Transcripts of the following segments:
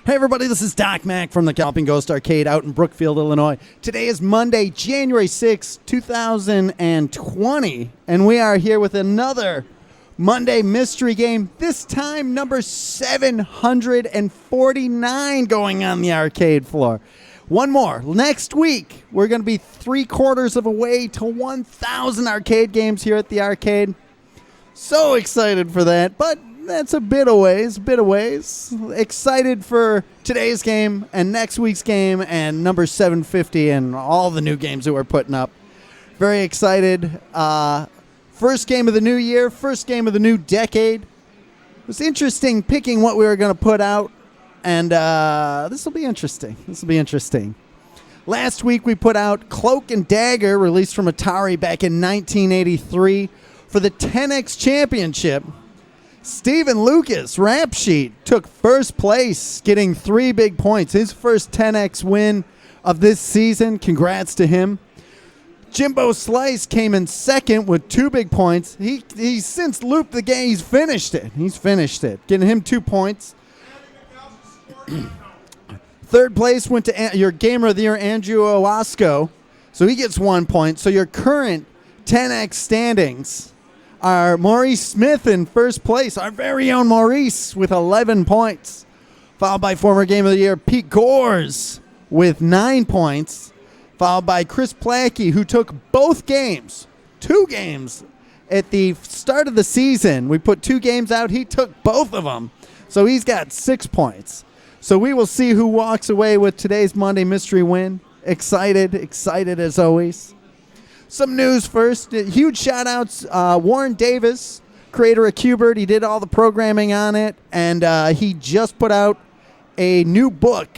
Hey everybody, this is Doc Mack from the Galloping Ghost Arcade out in Brookfield, Illinois. Today is Monday, January 6, 2020, and we are here with another Monday mystery game, this time number 749 going on the arcade floor. One more. Next week, we're going to be 3/4 of a way to 1,000 arcade games here at the arcade. So excited for that, but that's a bit of ways. Excited for today's game and next week's game and number 750 and all the new games that we're putting up. Very excited. First game of the new year, first game of the new decade. It was interesting picking what we were going to put out, and this will be interesting. Last week we put out Cloak and Dagger, released from Atari back in 1983 for the 10X Championship. Stephen Lucas, Rap Sheet, took first place, getting 3 big points. His first 10X win of this season. Congrats to him. Jimbo Slice came in second with 2 big points. He's since looped the game. He's finished it. Getting him 2 points. Third place went to your Gamer of the Year, Andrew Owasco. So he gets 1 point. So your current 10X standings are Maurice Smith in first place, our very own Maurice, with 11 points. Followed by former Game of the Year, Pete Gores, with 9 points. Followed by Chris Plackey, who took both games, 2 games, at the start of the season. We put 2 games out. He took both of them. So he's got 6 points. So we will see who walks away with today's Monday Mystery win. Excited as always. Some news first. Huge shout-outs. Warren Davis, creator of Q*bert. He did all the programming on it, and he just put out a new book.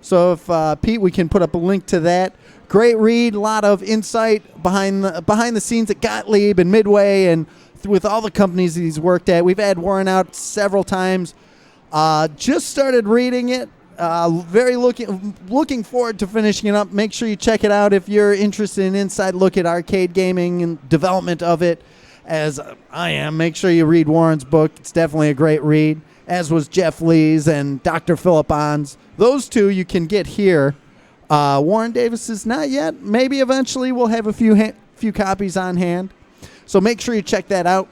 So if, Pete, we can put up a link to that. Great read, a lot of insight behind the scenes at Gottlieb and Midway and with all the companies he's worked at. We've had Warren out several times. Just started reading it. Very looking forward to finishing it up. Make sure you check it out if you're interested in inside look at arcade gaming and development of it, as I am. Make sure you read Warren's book. It's definitely a great read, as was Jeff Lee's and Dr. Philip On's. Those 2 you can get here. Warren Davis is not yet. Maybe eventually we'll have a few copies on hand. So make sure you check that out.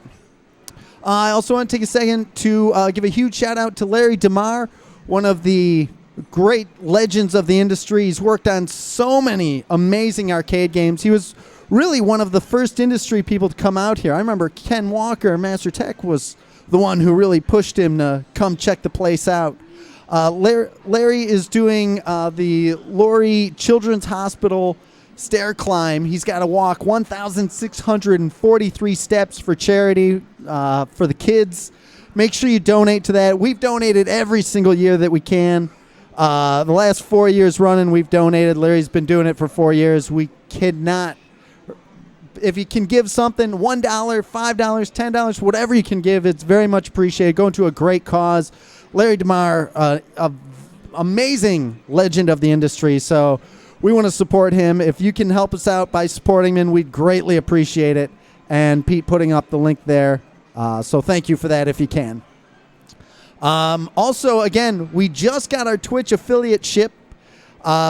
I also want to take a second to give a huge shout out to Larry DeMar, one of the great legends of the industry. He's worked on so many amazing arcade games. He was really one of the first industry people to come out here. I remember Ken Walker, Master Tech, was the one who really pushed him to come check the place out. Larry is doing the Laurie Children's Hospital stair climb. He's got to walk 1,643 steps for charity for the kids. Make sure you donate to that. We've donated every single year that we can. The last 4 years running, we've donated. Larry's been doing it for 4 years. We cannot. If you can give something, $1, $5, $10, whatever you can give, it's very much appreciated. Going to a great cause. Larry DeMar, an amazing legend of the industry, so we want to support him. If you can help us out by supporting him, we'd greatly appreciate it. And Pete putting up the link there. So thank you for that if you can. Also, again, we just got our Twitch affiliate ship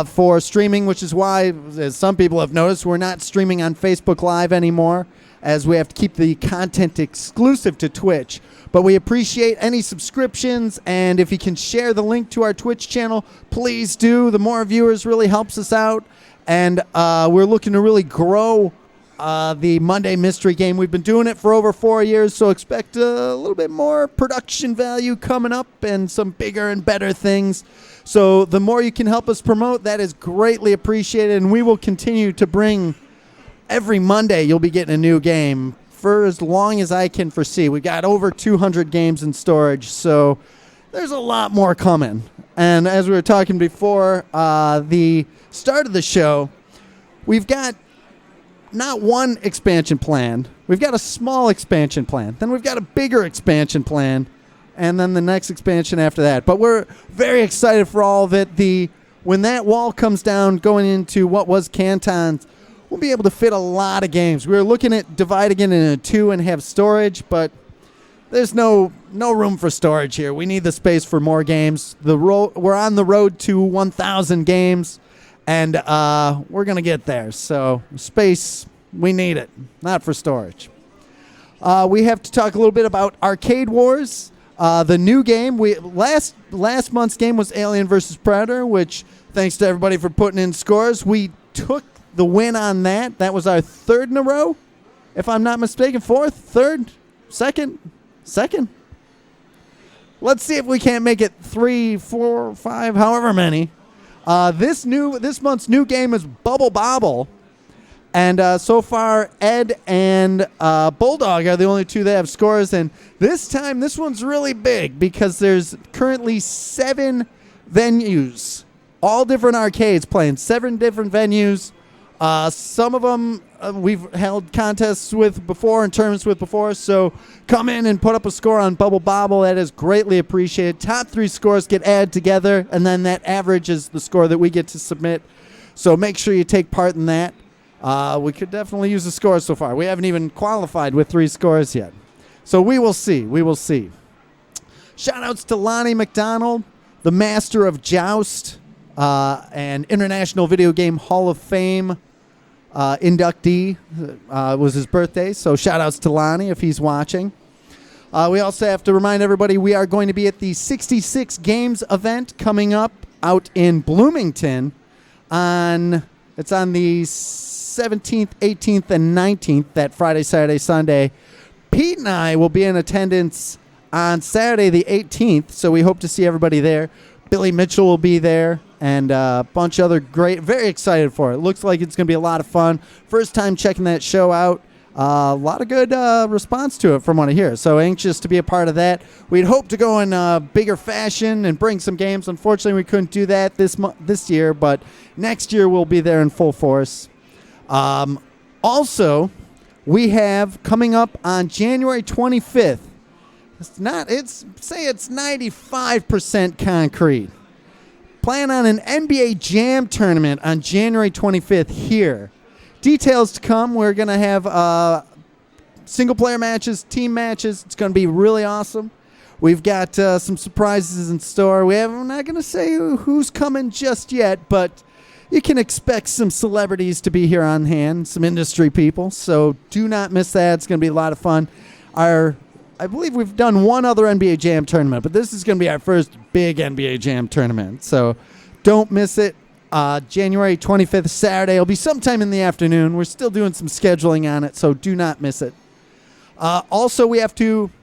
for streaming, which is why, as some people have noticed, we're not streaming on Facebook Live anymore, as we have to keep the content exclusive to Twitch. But we appreciate any subscriptions, and if you can share the link to our Twitch channel, please do. The more viewers really helps us out, and we're looking to really grow the Monday Mystery game. We've been doing it for over 4 years, so expect a little bit more production value coming up and some bigger and better things. So the more you can help us promote, that is greatly appreciated, and we will continue to bring every Monday you'll be getting a new game for as long as I can foresee. We've got over 200 games in storage, so there's a lot more coming. And as we were talking before the start of the show, we've got not one expansion plan. We've got a small expansion plan. Then we've got a bigger expansion plan, and then the next expansion after that. But we're very excited for all of it. When that wall comes down going into what was Canton's, we'll be able to fit a lot of games. We were looking at dividing it into 2 and have storage, but there's no room for storage here. We need the space for more games. We're on the road to 1,000 games, and we're going to get there. So space, we need it, not for storage. We have to talk a little bit about Arcade Wars, the new game. Last month's game was Alien vs. Predator, which, thanks to everybody for putting in scores, we took the win on that. That was our third in a row, if I'm not mistaken. Fourth, third, second. Let's see if we can't make it 3, 4, 5, however many. This month's new game is Bubble Bobble. And so far, Ed and Bulldog are the only two that have scores. And this time, this one's really big because there's currently 7 venues, all different arcades playing, 7 different venues. Some of them we've held contests with before and tournaments with before. So come in and put up a score on Bubble Bobble. That is greatly appreciated. Top 3 scores get added together, and then that average is the score that we get to submit. So make sure you take part in that. We could definitely use the scores so far. We haven't even qualified with 3 scores yet. So we will see. Shout outs to Lonnie McDonald, the master of Joust, and International Video Game Hall of Fame inductee. Was his birthday. So shout outs to Lonnie if he's watching. We also have to remind everybody we are going to be at the 66 Games event coming up out in Bloomington it's on the 17th, 18th, and 19th, that Friday, Saturday, Sunday. Pete and I will be in attendance on Saturday the 18th, so we hope to see everybody there. Billy Mitchell will be there, and a bunch of other very excited for it. Looks like it's going to be a lot of fun. First time checking that show out. A lot of good response to it from what I hear, so anxious to be a part of that. We'd hope to go in bigger fashion and bring some games. Unfortunately, we couldn't do that this year, but next year we'll be there in full force. Also, we have coming up on January 25th. It's 95% concrete. Plan on an NBA Jam tournament on January 25th here. Details to come. We're going to have single-player matches, team matches. It's going to be really awesome. We've got some surprises in store. We're not going to say who's coming just yet, but you can expect some celebrities to be here on hand, some industry people. So do not miss that. It's going to be a lot of fun. I believe we've done one other NBA Jam tournament, but this is going to be our first big NBA Jam tournament. So don't miss it. January 25th, Saturday. It'll be sometime in the afternoon. We're still doing some scheduling on it, so do not miss it. Also, I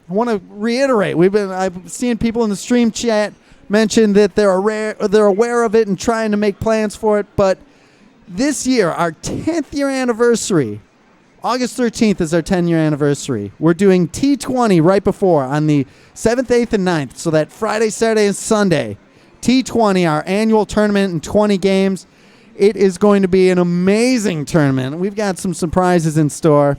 want to reiterate, I've seen people in the stream chat mention that they're aware of it and trying to make plans for it, but this year, our 10th year anniversary, August 13th is our 10-year anniversary. We're doing T20 right before on the 7th, 8th, and 9th, so that Friday, Saturday, and Sunday. T20, our annual tournament in 20 games. It is going to be an amazing tournament. We've got some surprises in store.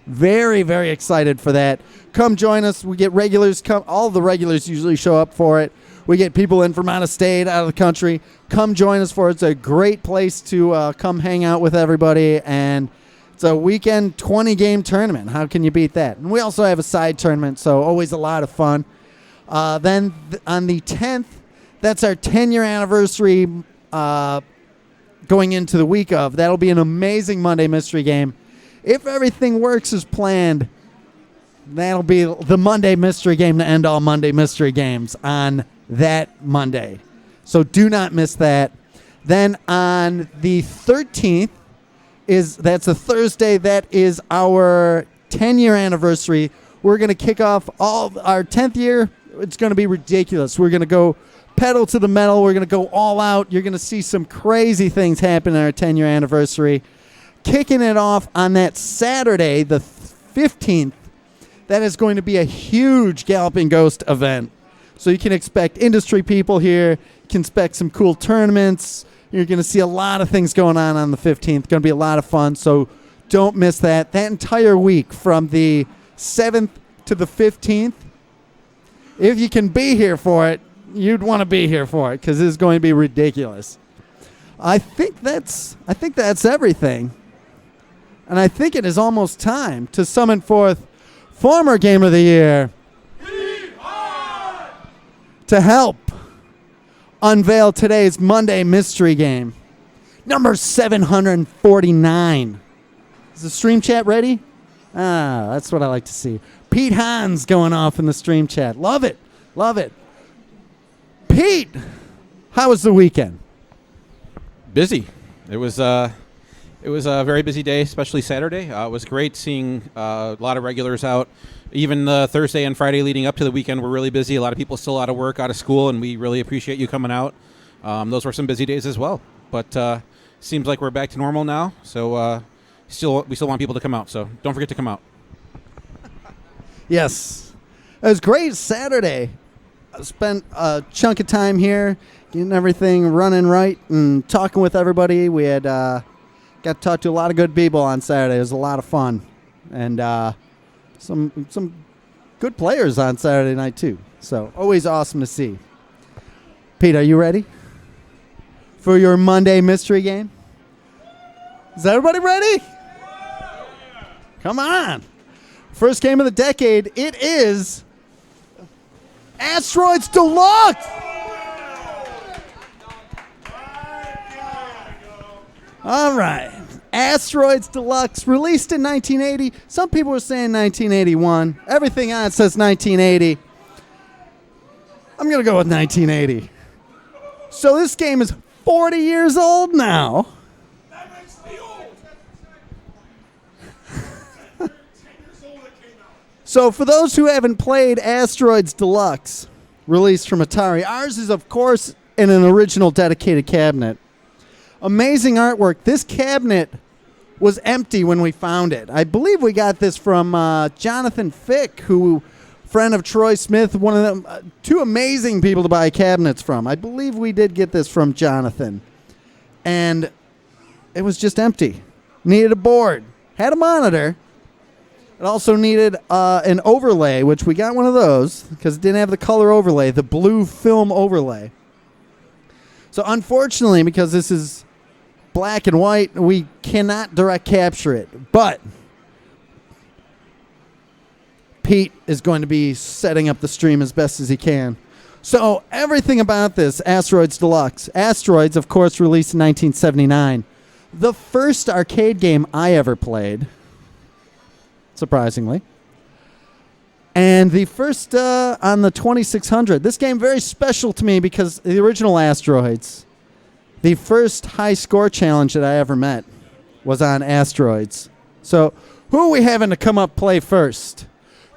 Very, very excited for that. Come join us. We get regulars. All the regulars usually show up for it. We get people in from out of state, out of the country. Come join us for it. It's a great place to come hang out with everybody. And it's a weekend 20-game tournament. How can you beat that? And we also have a side tournament, so always a lot of fun. Then on the 10th, that's our 10-year anniversary going into the week of. That'll be an amazing Monday Mystery Game. If everything works as planned, that'll be the Monday Mystery Game to end all Monday Mystery Games on that Monday. So do not miss that. Then on the 13th, that's a Thursday, that is our 10-year anniversary. We're going to kick off all our 10th year. It's going to be ridiculous. We're going to go pedal to the metal. We're going to go all out. You're going to see some crazy things happen on our 10-year anniversary. Kicking it off on that Saturday, the 15th, that is going to be a huge Galloping Ghost event. So you can expect industry people here. You can expect some cool tournaments. You're going to see a lot of things going on the 15th. Going to be a lot of fun, so don't miss that. That entire week from the 7th to the 15th, if you can be here for it, you'd want to be here for it because it's going to be ridiculous. I think that's everything. And I think it is almost time to summon forth former Game of the Year, to help unveil today's Monday mystery game. Number 749. Is the stream chat ready? Ah, that's what I like to see. Pete Hans going off in the stream chat. Love it. Love it. Pete, how was the weekend? Busy. It was a very busy day, especially Saturday. It was great seeing a lot of regulars out. Even Thursday and Friday leading up to the weekend were really busy. A lot of people still out of work, out of school, and we really appreciate you coming out. Those were some busy days as well. But seems like we're back to normal now, so we still want people to come out. So don't forget to come out. Yes. It was great Saturday. I spent a chunk of time here getting everything running right and talking with everybody. We had got to talk to a lot of good people on Saturday. It was a lot of fun. And some good players on Saturday night, too. So always awesome to see. Pete, are you ready for your Monday mystery game? Is everybody ready? Come on. First game of the decade, it is Asteroids Deluxe. All right. Asteroids Deluxe, released in 1980. Some people were saying 1981. Everything on it says 1980. I'm going to go with 1980. So this game is 40 years old now. That makes me old. So for those who haven't played Asteroids Deluxe, released from Atari, ours is, of course, in an original dedicated cabinet. Amazing artwork. This cabinet was empty when we found it. I believe we got this from Jonathan Fick, friend of Troy Smith, one of them, two amazing people to buy cabinets from. I believe we did get this from Jonathan. And it was just empty. Needed a board. Had a monitor. It also needed an overlay, which we got one of those because it didn't have the color overlay, the blue film overlay. So unfortunately, because this is black and white, we cannot direct capture it. But Pete is going to be setting up the stream as best as he can. So everything about this, Asteroids Deluxe. Asteroids, of course, released in 1979. The first arcade game I ever played, surprisingly. And the first on the 2600. This game very special to me because the original Asteroids, the first high score challenge that I ever met was on Asteroids. So who are we having to come up play first?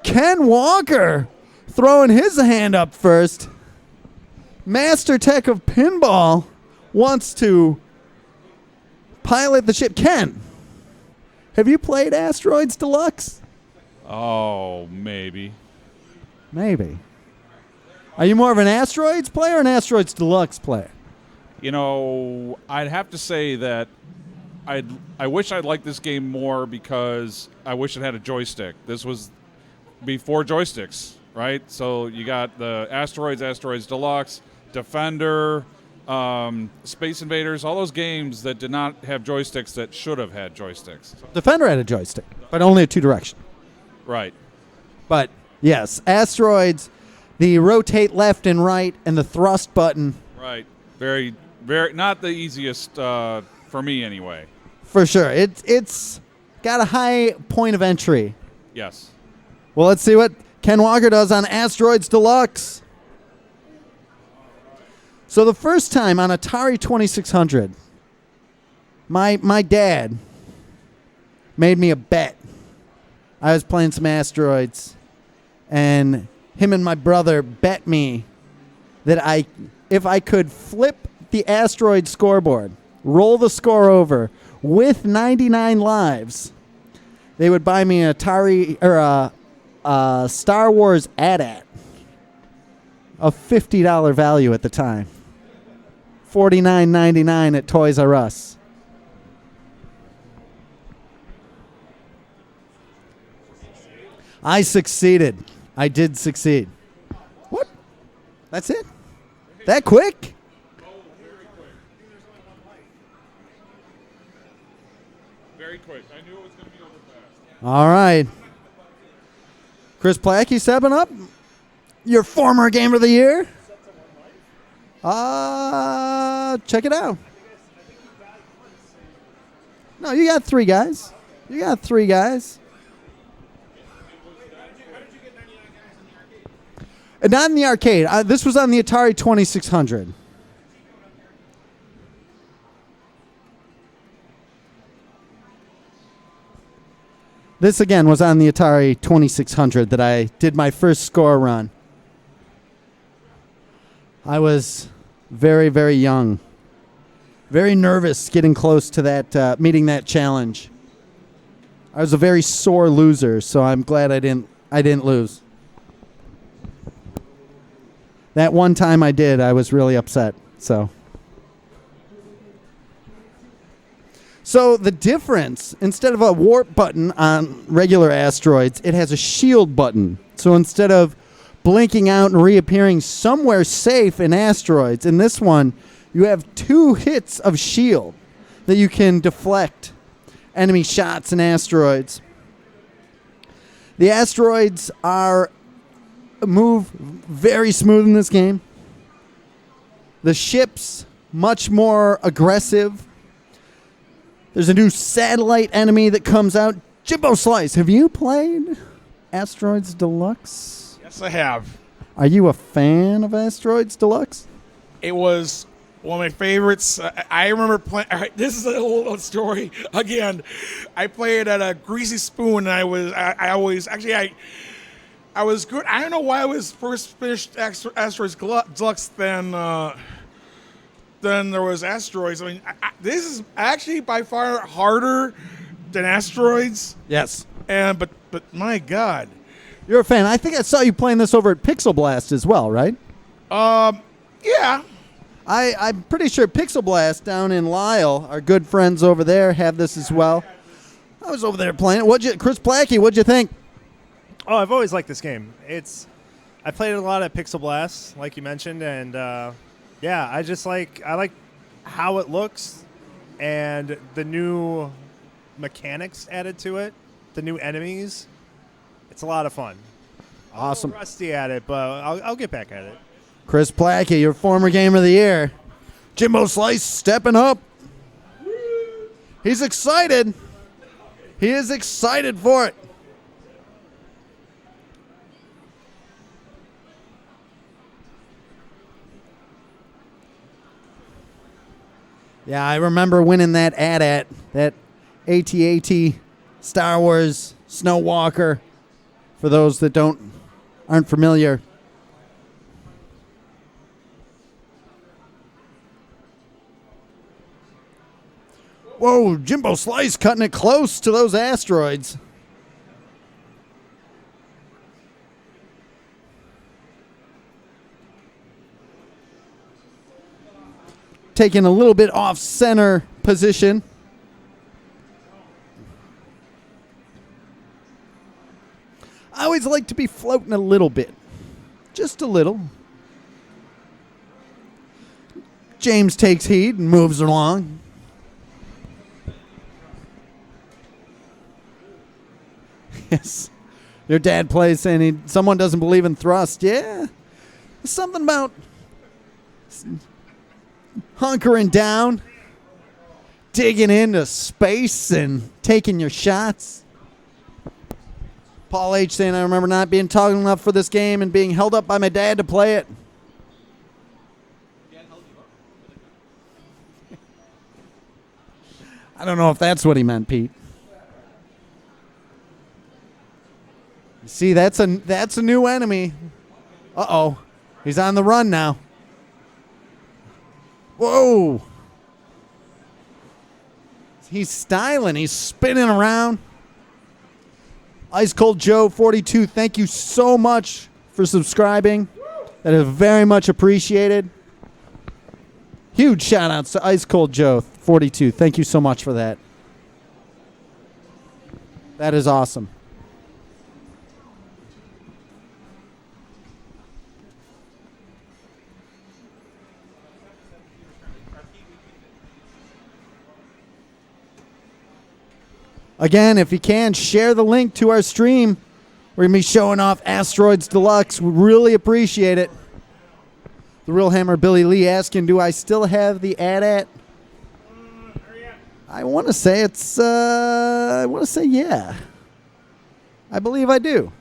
Ken Walker throwing his hand up first. Master Tech of Pinball wants to pilot the ship. Ken, have you played Asteroids Deluxe? Oh, maybe. Maybe. Are you more of an Asteroids player or an Asteroids Deluxe player? You know, I'd have to say that I wish I'd liked this game more because I wish it had a joystick. This was before joysticks, right? So you got the Asteroids Deluxe, Defender, Space Invaders, all those games that did not have joysticks that should have had joysticks. Defender had a joystick, but only a two-direction. Right. But, yes, Asteroids, the rotate left and right, and the thrust button. Right. Very, very, not the easiest for me anyway. For sure. It's got a high point of entry. Yes. Well, let's see what Ken Walker does on Asteroids Deluxe. So the first time on Atari 2600, my dad made me a bet. I was playing some Asteroids, and him and my brother bet me that if I could flip the Asteroid scoreboard, roll the score over with 99 lives, they would buy me an Atari or a Star Wars AT-AT of $50 value at the time. $49.99 at Toys R Us. I succeeded. I did succeed. What? That's it? That quick? Very quick. I knew it was going to be over fast. All right. Chris Plackey stepping up. Your former Game of the Year. Check it out. No, you got 3 guys. You got 3 guys. Not in the arcade. This was on the Atari 2600. This, again, was on the Atari 2600 that I did my first score run. I was very, very young. Very nervous getting close to that, meeting that challenge. I was a very sore loser, so I'm glad I didn't lose. That one time I did, I was really upset. So the difference, instead of a warp button on regular asteroids, it has a shield button. So instead of blinking out and reappearing somewhere safe in asteroids, in this one, you have 2 hits of shield that you can deflect enemy shots in asteroids. The asteroids move very smooth in this game. The ship's much more aggressive. There's a new satellite enemy that comes out. Jimbo Slice, have you played Asteroids Deluxe? Yes, I have. Are you a fan of Asteroids Deluxe? It was one of my favorites. I remember playing. This is a little story. Again, I played at a Greasy Spoon, and I was good. I don't know why I was first finished Asteroids Deluxe than there was Asteroids. I mean, this is actually by far harder than Asteroids. Yes. But my God, You're a fan. I think I saw you playing this over at Pixel Blast as well, right? yeah. I'm pretty sure Pixel Blast down in Lyle, our good friends over there, have this as well. I was over there playing it. Chris Plackey, what'd you think? Oh, I've always liked this game. I played it a lot at Pixel Blast, like you mentioned, and yeah, I like how it looks and the new mechanics added to it, the new enemies. It's a lot of fun. Awesome. I'm rusty at it, but I'll get back at it. Chris Plackey, your former Game of the Year. Jimbo Slice stepping up. He's excited. He is excited for it. Yeah, I remember winning that AT-AT, that AT-AT Star Wars Snow Walker, for those that aren't familiar. Whoa, Jimbo Slice cutting it close to those asteroids. Taking a little bit off center position. I always like to be floating a little bit. Just a little. James takes heed and moves along. Yes. Your dad plays saying someone doesn't believe in thrust. Yeah. There's something about hunkering down, digging into space and taking your shots. Paul H. saying, I remember not being tall enough for this game and being held up by my dad to play it. I don't know if that's what he meant, Pete. See, that's a new enemy. Uh-oh. He's on the run now. Whoa. He's styling. He's spinning around. Ice Cold Joe 42, thank you so much for subscribing. That is very much appreciated. Huge shout outs to Ice Cold Joe 42. Thank you so much for that. That is awesome. Again, if you can, share the link to our stream. We're going to be showing off Asteroids Deluxe. We really appreciate it. The Real Hammer Billy Lee asking, do I still have the AT-AT? I want to say yeah. I believe I do.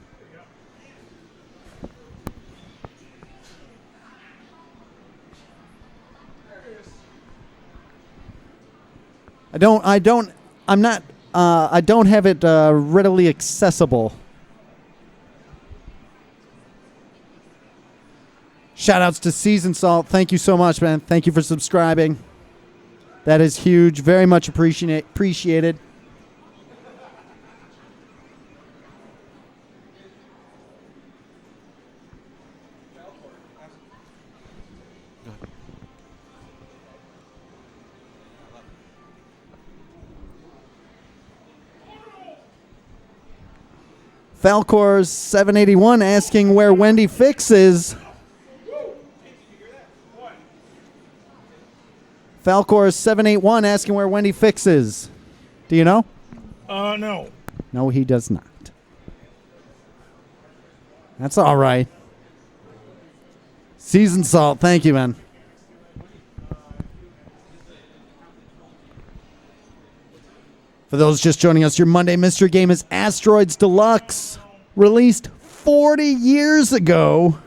I don't have it readily accessible. Shout outs to Season Salt. Thank you so much, man. Thank you for subscribing. That is huge. Very much appreciated. Falcor 781 asking where Wendy Fix is. Falcor 781 asking where Wendy Fix is. Do you know? No. No, he does not. That's all right. Seasoned Salt, thank you, man. For those just joining us, your Monday mystery game is Asteroids Deluxe, released 40 years ago.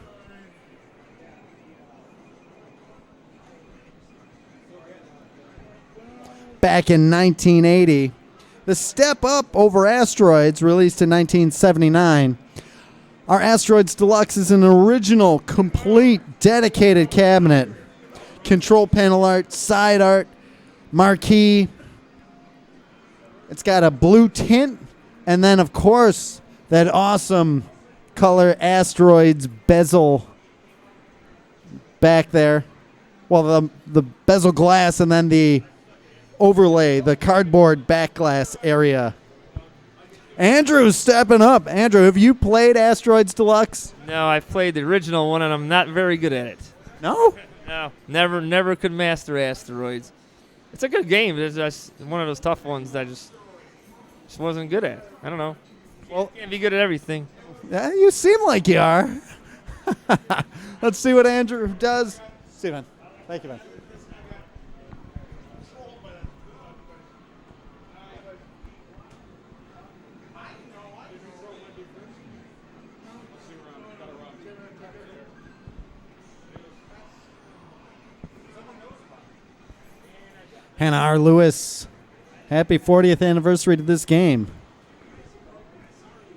Back in 1980. The step up over Asteroids, released in 1979. Our Asteroids Deluxe is an original, complete, dedicated cabinet. Control panel art, side art, marquee. It's got a blue tint, and then, of course, that awesome color Asteroids bezel back there. Well, the bezel glass, and then the overlay, the cardboard back glass area. Andrew's stepping up. Andrew, have you played Asteroids Deluxe? No, I've played the original one, and I'm not very good at it. No? No, never could master Asteroids. It's a good game. It's just one of those tough ones that I just wasn't good at. I don't know. Well, you can't be good at everything. Yeah, you seem like you are. Let's see what Andrew does. See you, man. Thank you, man. Hannah R. Lewis, happy 40th anniversary to this game.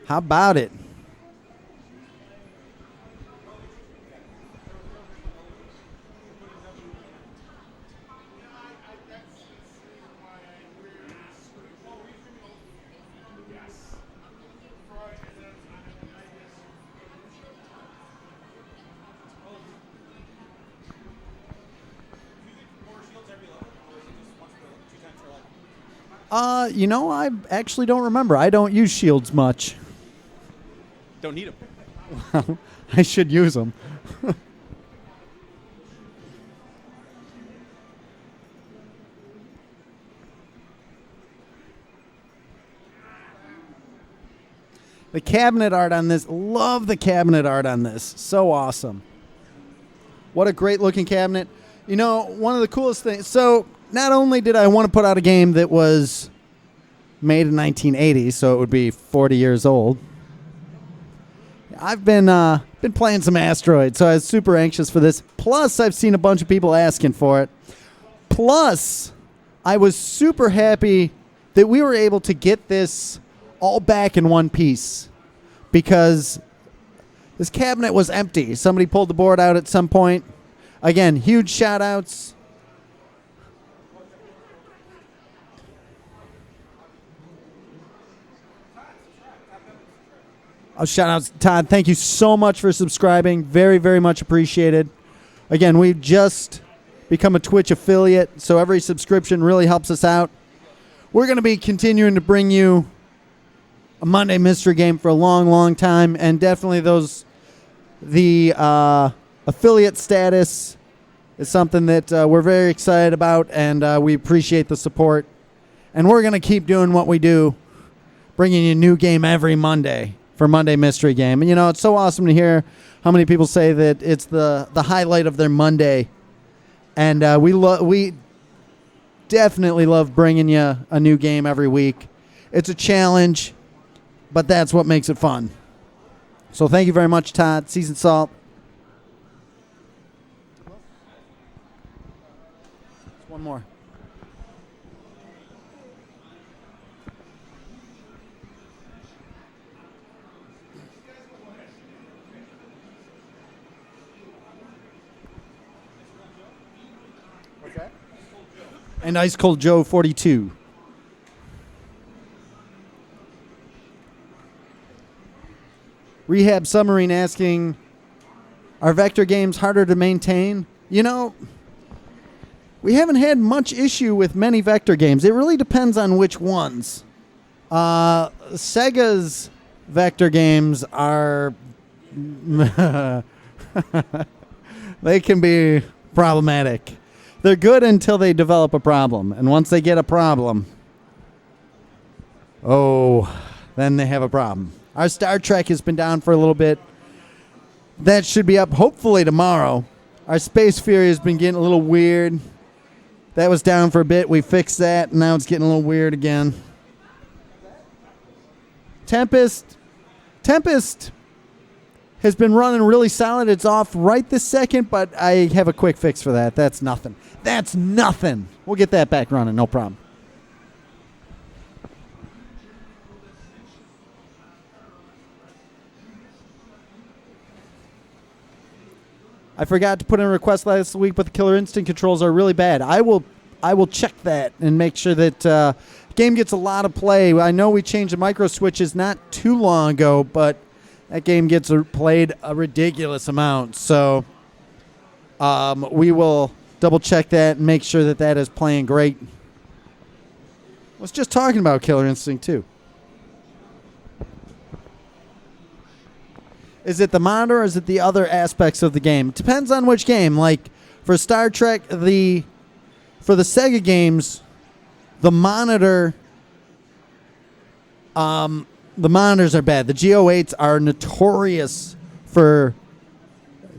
How about it? I actually don't remember. I don't use shields much. Don't need them. Well, I should use them. The cabinet art on this, love the cabinet art on this. So awesome. What a great looking cabinet. You know, one of the coolest things, so not only did I want to put out a game that was made in 1980, so it would be 40 years old. I've been playing some Asteroids, so I was super anxious for this. Plus, I've seen a bunch of people asking for it. Plus, I was super happy that we were able to get this all back in one piece because this cabinet was empty. Somebody pulled the board out at some point. Again, huge shout outs. Shout out to Todd. Thank you so much for subscribing. Very, very much appreciated. Again, we've just become a Twitch affiliate, so every subscription really helps us out. We're going to be continuing to bring you a Monday mystery game for a long, long time, and definitely the affiliate status is something that we're very excited about, and we appreciate the support. And we're going to keep doing what we do, bringing you a new game every Monday for Monday Mystery Game. And, you know, it's so awesome to hear how many people say that it's the highlight of their Monday. And we definitely love bringing you a new game every week. It's a challenge, but that's what makes it fun. So thank you very much, Todd. Seasoned Salt. One more. What's that? And Ice Cold Joe 42. Rehab Submarine asking, are vector games harder to maintain? You know, we haven't had much issue with many vector games. It really depends on which ones. Sega's vector games are... they can be problematic. They're good until they develop a problem. And once they get a problem, then they have a problem. Our Star Trek has been down for a little bit. That should be up hopefully tomorrow. Our Space Fury has been getting a little weird. That was down for a bit. We fixed that, and now it's getting a little weird again. Tempest has been running really solid. It's off right this second, but I have a quick fix for that. That's nothing. That's nothing. We'll get that back running, no problem. I forgot to put in a request last week, but the Killer Instinct controls are really bad. I will check that and make sure that game gets a lot of play. I know we changed the micro switches not too long ago, but that game gets played a ridiculous amount. So we will double check that and make sure that that is playing great. I was just talking about Killer Instinct 2. Is it the monitor or is it the other aspects of the game? It depends on which game. Like for Star Trek, for the Sega games, the monitors are bad. The GO8s are notorious for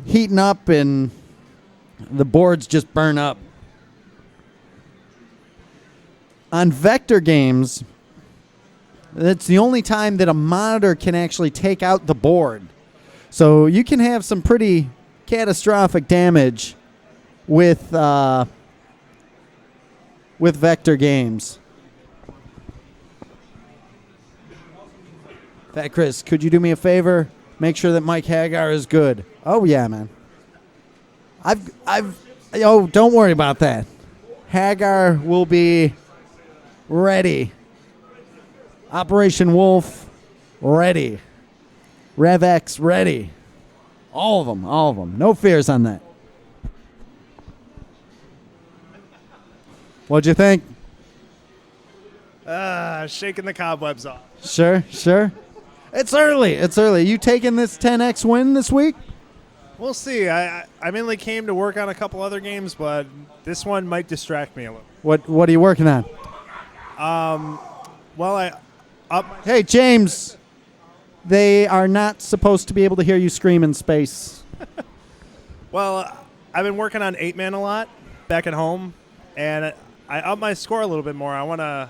heating up and the boards just burn up. On vector games, that's the only time that a monitor can actually take out the board. So you can have some pretty catastrophic damage with vector games. Fat Chris, could you do me a favor? Make sure that Mike Hagar is good. Oh yeah, man. Don't worry about that. Hagar will be ready. Operation Wolf ready. RevX ready. All of them. No fears on that. What'd you think? Shaking the cobwebs off. Sure. It's early. You taking this 10X win this week? We'll see. I mainly came to work on a couple other games, but this one might distract me a little. What are you working on? Hey, James. They are not supposed to be able to hear you scream in space. Well, I've been working on 8-Man a lot back at home, and I upped my score a little bit more. I want to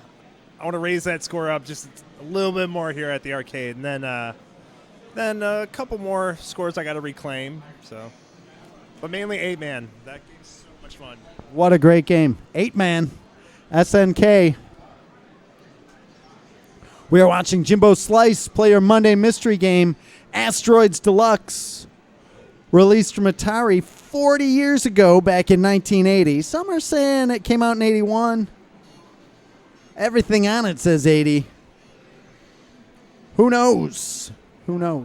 raise that score up just a little bit more here at the arcade, and then a couple more scores I got to reclaim. So, but mainly 8-Man. That game's so much fun. What a great game. 8-Man. SNK. We are watching Jimbo Slice play your Monday mystery game, Asteroids Deluxe, released from Atari 40 years ago back in 1980. Some are saying it came out in 81. Everything on it says 80. Who knows? On 8-Man,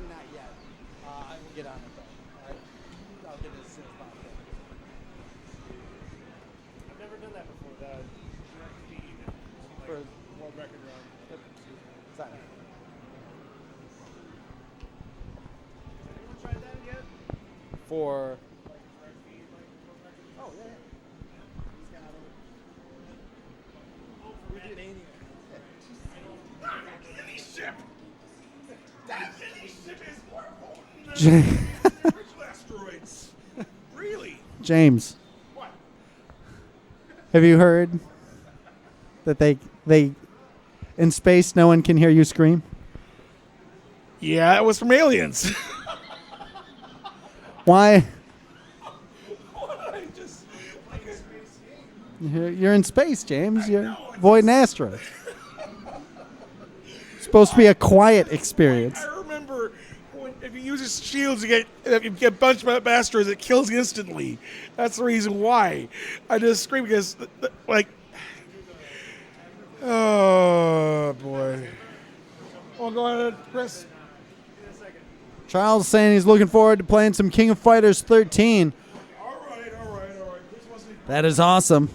not yet. I will get on it, though. All right? I'll get it as soon as possible. I've never done that before. The direct feed for world record run. Sorry. Has anyone tried that yet? For... Asteroids. Really? James, have you heard that they in space no one can hear you scream? Yeah, it was from aliens. Why? I just, You're in space, James. You're avoiding asteroids. Supposed to be a quiet experience. I remember when, if you use his shields, you get a bunch of asteroids, it kills instantly. That's the reason why. I just scream because, like, oh boy. Oh, go ahead, Chris. Charles saying he's looking forward to playing some King of Fighters 13. All right. Chris wasn't That is awesome.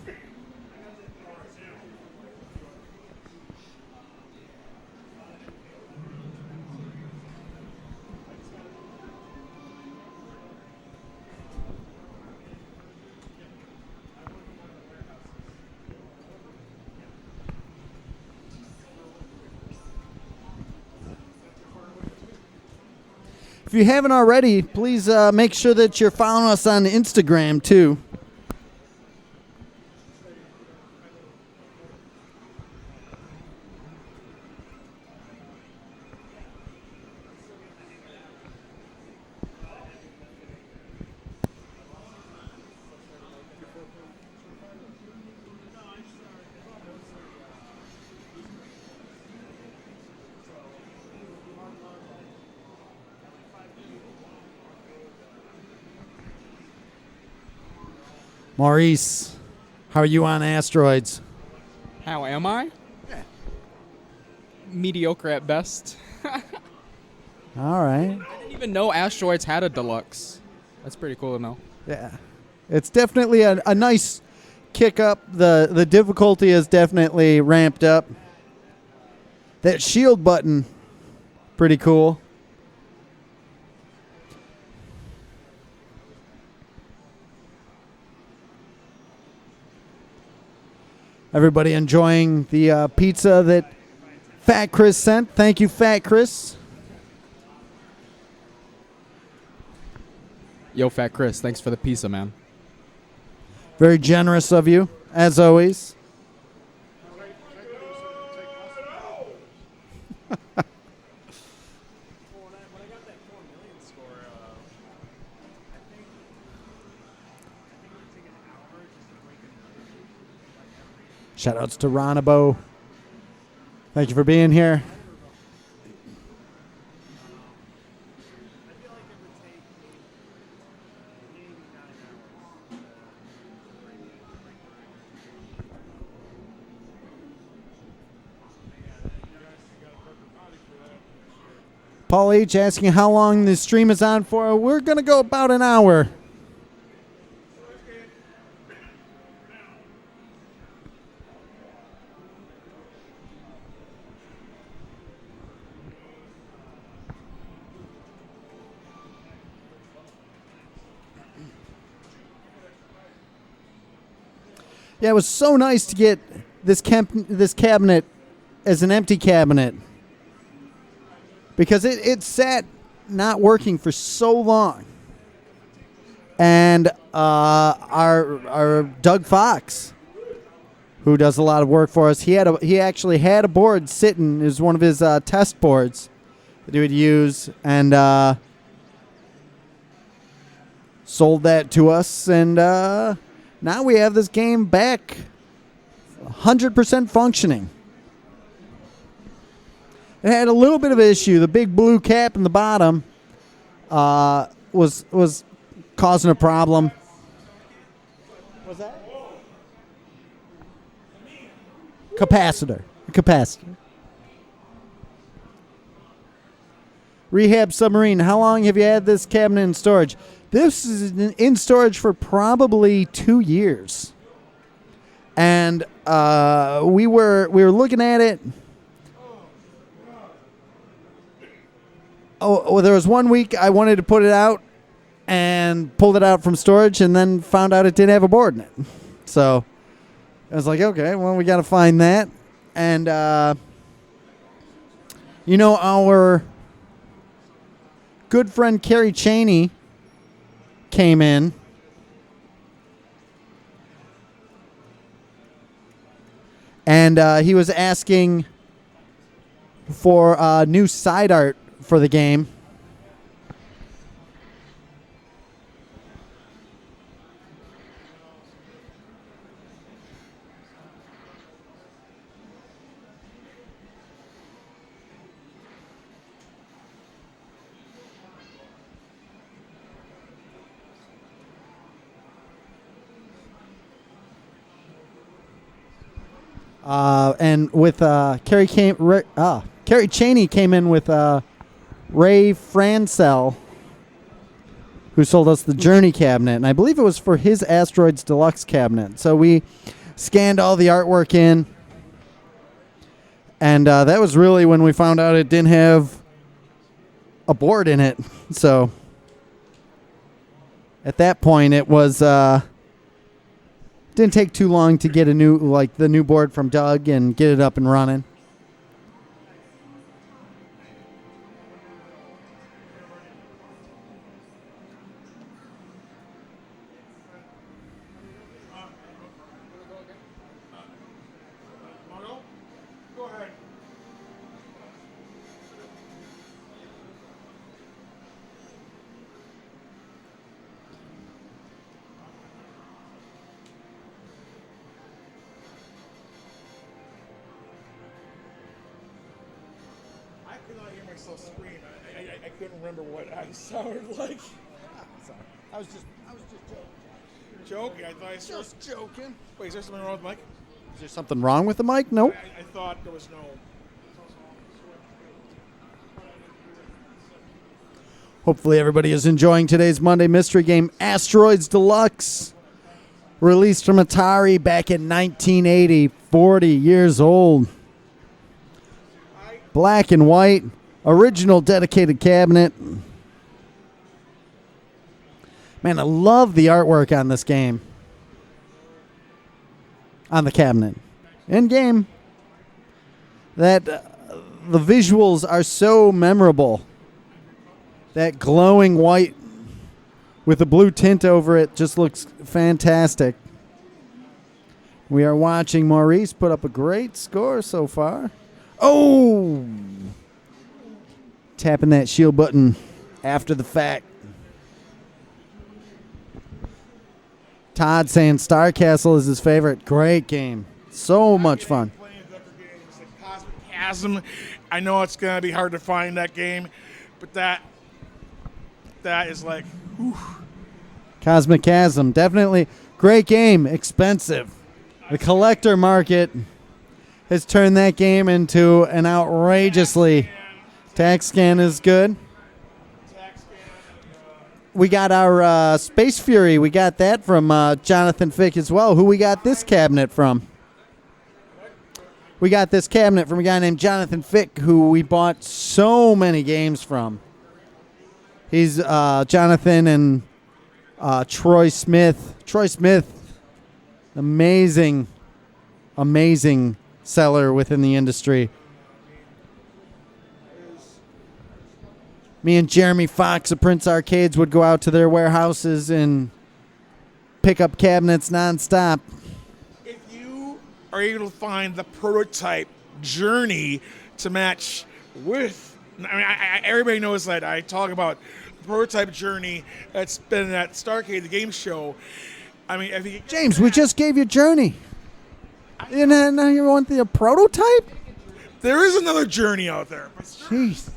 If you haven't already, please make sure that you're following us on Instagram too. Maurice, how are you on asteroids? How am I? Mediocre at best. All right. I didn't even know Asteroids had a deluxe. That's pretty cool to know. Yeah. It's definitely a nice kick up. The difficulty is definitely ramped up. That shield button, pretty cool. Everybody enjoying the pizza that Fat Chris sent. Thank you, Fat Chris. Yo, Fat Chris, thanks for the pizza, man. Very generous of you, as always. Shoutouts to Ronabo. Thank you for being here. Paul H. asking how long the stream is on for. We're going to go about an hour. Yeah, it was so nice to get this cabinet as an empty cabinet because it sat not working for so long. And our Doug Fox, who does a lot of work for us, he actually had a board sitting. It was one of his test boards that he would use, and sold that to us, and now we have this game back 100% functioning. It had a little bit of an issue. The big blue cap in the bottom was causing a problem. What's that? Capacitor. Rehab Submarine. How long have you had this cabinet in storage? This is in storage for probably 2 years. And we were looking at it. Oh, there was 1 week I wanted to put it out and pulled it out from storage and then found out it didn't have a board in it. So I was like, okay, well, we got to find that. And, good friend Kerry Cheney came in. And he was asking for new side art for the game. And with Kerry Cheney came in with Ray Fransell, who sold us the Journey cabinet, and I believe it was for his Asteroids Deluxe cabinet. So we scanned all the artwork in, and that was really when we found out it didn't have a board in it. So at that point, it was didn't take too long to get the new board from Doug and get it up and running. Go ahead. I could not hear myself scream. I couldn't remember what I sounded like. I was just Joking. I thought I saw. just joking. Wait, is there something wrong with the mic? Is there something wrong with the mic? Nope. I thought there was no. Hopefully everybody is enjoying today's Monday mystery game, Asteroids Deluxe. Released from Atari back in 1980, 40 years old. Black and white, original dedicated cabinet. Man, I love the artwork on this game. On the cabinet. In game. That the visuals are so memorable. That glowing white with a blue tint over it just looks fantastic. We are watching Maurice put up a great score so far. Oh! Tapping that shield button after the fact. Todd saying Star Castle is his favorite. Great game. So much fun. Playing Decker games like Cosmic Chasm. I know it's gonna be hard to find that game, but that is like, whew. Cosmic Chasm. Definitely great game. Expensive. The collector market has turned that game into an outrageously. Tax Scan is good. We got our Space Fury. We got that from Jonathan Fick as well. Who we got this cabinet from? We got this cabinet from a guy named Jonathan Fick, who we bought so many games from. He's Jonathan and Troy Smith. Troy Smith, amazing seller within the industry. Me and Jeremy Fox of Prince Arcades would go out to their warehouses and pick up cabinets nonstop. If you are able to find the prototype Journey to match with, I mean, everybody knows that I talk about the prototype Journey that's been at Starcade, the game show. I mean, if you, James, we just gave you Journey. And now you want the prototype? there is another Journey out there. But Jeez.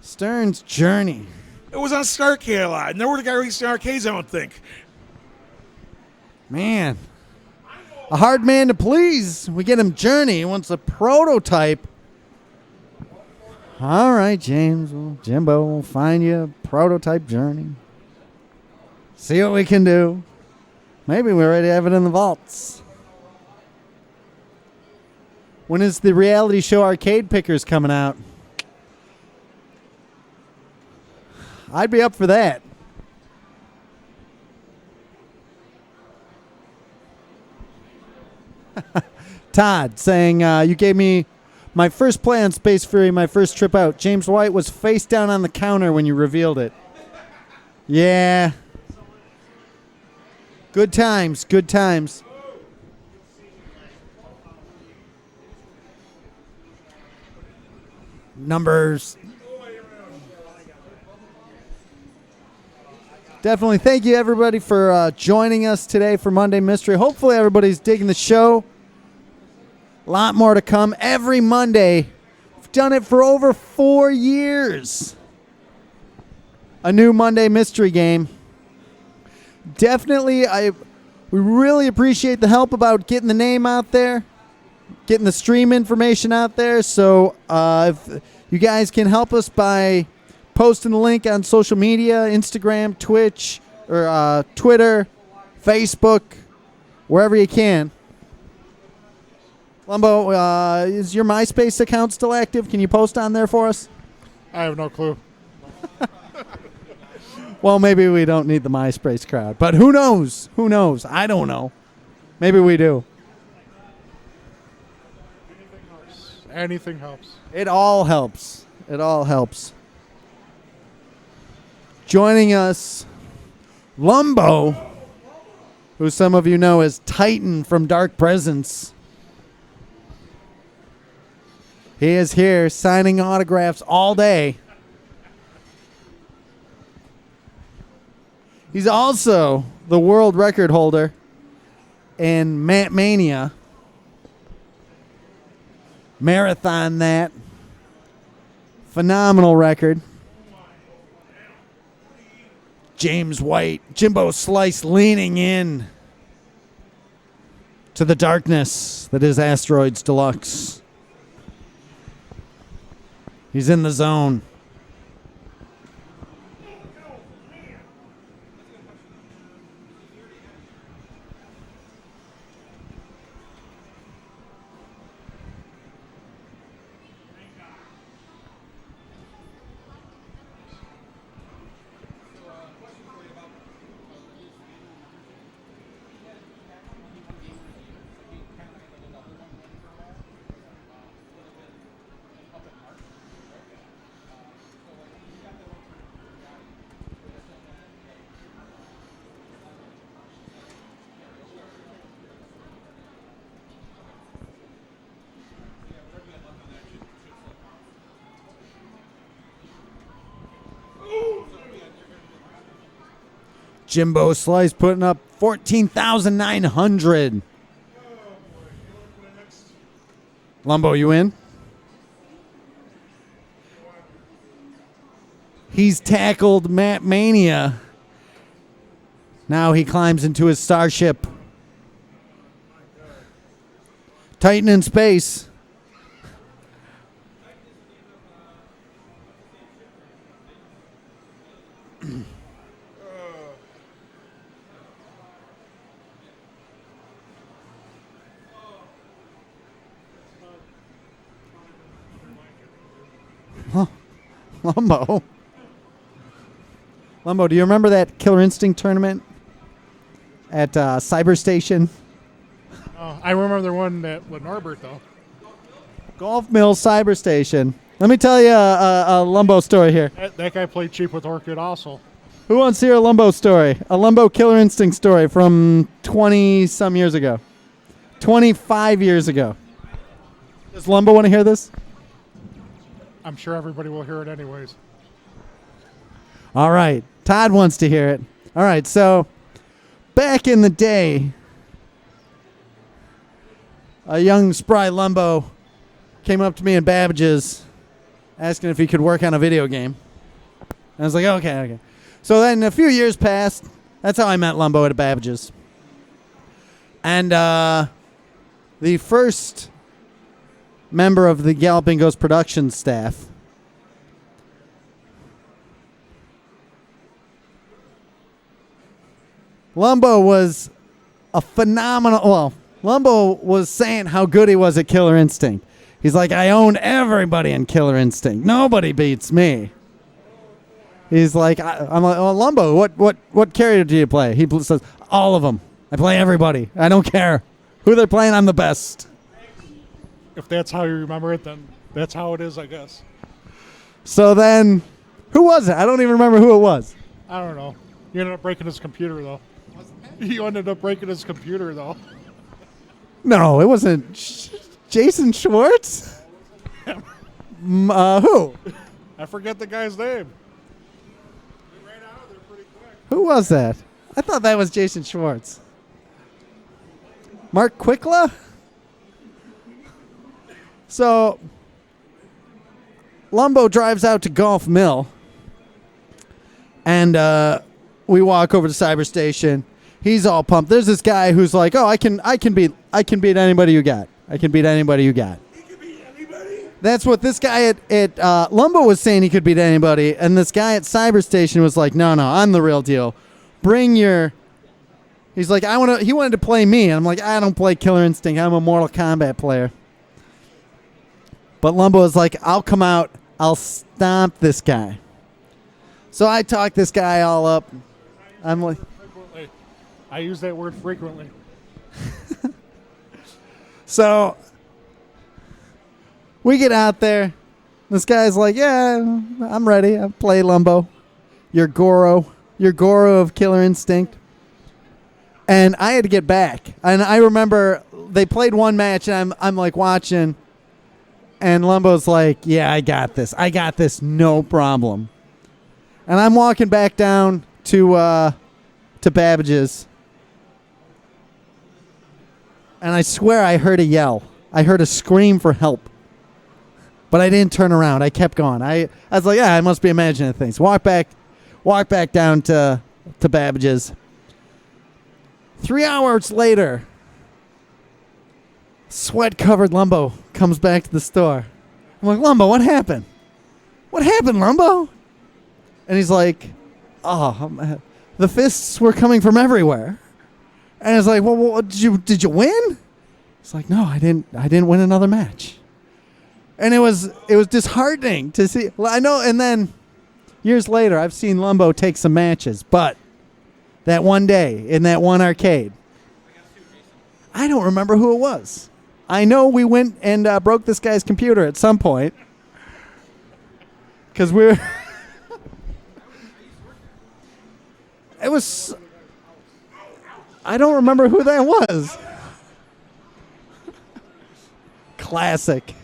Stern's Journey. it was on Starcade a lot. Nowhere to get released in arcades, I don't think. Man. A hard man to please. We get him Journey. He wants a prototype. All right, James. Well, Jimbo will find you a prototype Journey. See what we can do. Maybe we already have it in the vaults. When is the reality show Arcade Pickers coming out? I'd be up for that. Todd saying, you gave me My first play on Space Fury, my first trip out. James White was face down on the counter when you revealed it. Yeah. Good times, good times. Numbers. Definitely. Thank you, everybody, for joining us today for Monday Mystery. Hopefully, everybody's digging the show. A lot more to come every Monday. We've done it for over 4 years. A new Monday Mystery game. Definitely, we really appreciate the help about getting the name out there, getting the stream information out there. So if you guys can help us by posting the link on social media, Instagram, Twitch, or Twitter, Facebook, wherever you can. Lumbo, is your MySpace account still active? Can you post on there for us? I have no clue. Well, maybe we don't need the MySpace crowd, but who knows? Who knows? I don't know. Maybe we do. Anything helps. It all helps. It all helps. Joining us, Lumbo, who some of you know as Titan from Dark Presence. He is here signing autographs all day. He's also the world record holder in Mat Mania. Marathon that. Phenomenal record. James White, Jimbo Slice leaning in to the darkness that is Asteroids Deluxe. He's in the zone. Jimbo Slice putting up 14,900. Lumbo, you in? He's tackled Mat Mania. Now he climbs into his starship. Titan in space. Lumbo. Lumbo, do you remember that Killer Instinct tournament at Cyber Station? I remember the one with Norbert, though. Golf Mill Cyber Station. Let me tell you a Lumbo story here. That guy played cheap with Orchid also. Who wants to hear a Lumbo story? A Lumbo Killer Instinct story from 20-some years ago. 25 years ago. Does Lumbo want to hear this? I'm sure everybody will hear it anyways. All right. Todd wants to hear it. All right. So, back in the day, a young spry Lumbo came up to me in Babbage's asking if he could work on a video game. And I was like, okay. So then a few years passed. That's how I met Lumbo at Babbage's. And the first member of the Galloping Ghost production staff Lumbo was a phenomenal. Well, Lumbo was saying how good he was at Killer Instinct. He's like, I own everybody in Killer Instinct. Nobody beats me. He's like, I'm like, oh, Lumbo, what character do you play? He says, all of them. I play everybody. I don't care who they're playing. I'm the best. If that's how you remember it, then that's how it is, I guess. So then, who was it? I don't even remember who it was. I don't know. You ended up breaking his computer, though. You ended up breaking his computer, though. No, it wasn't Jason Schwartz. Who? I forget the guy's name. Who was that? I thought that was Jason Schwartz. Mark Quickla? So, Lumbo drives out to Golf Mill, and we walk over to Cyber Station. He's all pumped. There's this guy who's like, "Oh, I can beat anybody you got. I can beat anybody you got." That's what this guy at Lumbo was saying. He could beat anybody, and this guy at Cyber Station was like, "No, I'm the real deal. Bring your." He's like, He wanted to play me, and I'm like, "I don't play Killer Instinct. I'm a Mortal Kombat player." But Lumbo was like, "I'll come out. I'll stomp this guy." So I talk this guy all up. I'm like, Frequently. I use that word frequently. so we get out there. This guy's like, "Yeah, I'm ready. I play Lumbo. You're Goro. You're Goro of Killer Instinct." And I had to get back. And I remember they played one match, and I'm like watching, and Lumbo's like, "Yeah, I got this, no problem." And I'm walking back down to Babbage's, and I swear I heard a yell. I heard a scream for help. But I didn't turn around. I kept going. I was like, "Yeah, I must be imagining things." Walk back down to Babbage's. 3 hours later, sweat-covered Lumbo comes back to the store. I'm like, "Lumbo, what happened? What happened, Lumbo?" And he's like, "Oh, the fists were coming from everywhere." And it's like, "Well, did you win?" It's like, "No, I didn't win another match." And it was disheartening to see. I know, and then years later, I've seen Lumbo take some matches, but that one day in that one arcade, I don't remember who it was. I know we went and broke this guy's computer at some point because we're. It was. I don't remember who that was. Classic.